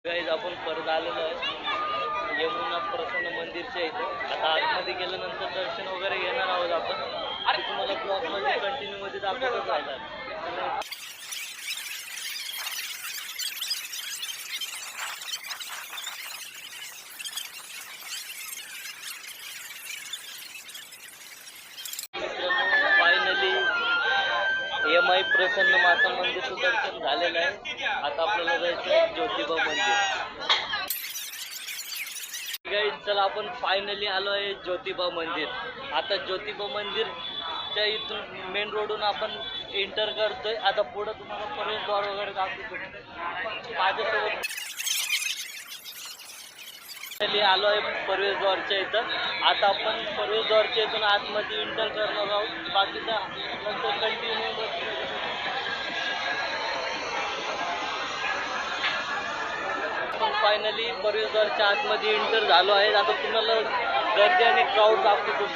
Guys आपण परत आलेलो आहे यमुना प्रसन्न मंदिरच्या इथे. आता आतमध्ये गेल्यानंतर दर्शन वगैरे घेणार आहोत आपण आणि तुम्हाला ब्लॉगमध्ये कंटिन्यू मध्ये दाखवतच राहणार. फायनली MI प्रसन्न माता मंदिरचं दर्शन झालेलं आहे. आता आपल्याला जायचं ज्योतिबा मंदिर. चला आपण फायनली आलो आहे ज्योतिबा मंदिर. आता ज्योतिबा मंदिरच्या इथून मेन रोडून आपण एंटर करतोय. आता पुढं तुम्हाला प्रवेशद्वार वगैरे दाखवतो. माझ्यासोबत आलो आहे प्रवेशद्वारच्या इथं. आता आपण प्रवेशद्वारच्या इथून आतमध्ये एंटर करणार आहोत. बाकीचा नंतर कंटिन्यू. फायनली प्रवेशद्वारच्या आतमध्ये एंटर झालो आहे. आता तुम्हाला गर्दी आणि क्राऊड दाखवतो.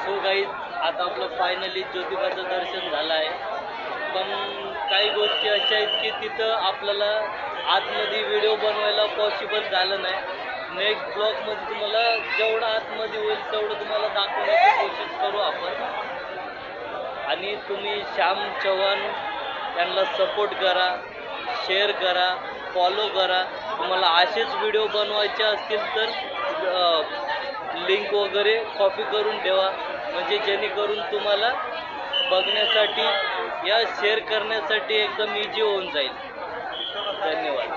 सो गाईज आता आपलं फायनली ज्योतिबाचं दर्शन झालं आहे. पण काही गोष्टी अशा आहेत की तिथं आपल्याला आतमध्ये व्हिडिओ बनवायला पॉसिबल झालं नाही. नेक्स्ट ब्लॉगमध्ये तुम्हाला जेवढं आतमध्ये होईल तेवढं तुम्हाला दाखवण्याची कोशिश करू आपण. आणि तुम्ही श्याम चव्हाण यांना सपोर्ट करा, शेअर करा, फॉलो करा. तुम्हाला असेच व्हिडिओ बनवायचे असतील तर लिंक वगैरे कॉपी करून ठेवा, म्हणजे जेणेकरून तुम्हाला बघण्यासाठी या शेअर करण्यासाठी एकदम इझी होऊन जाईल. धन्यवाद.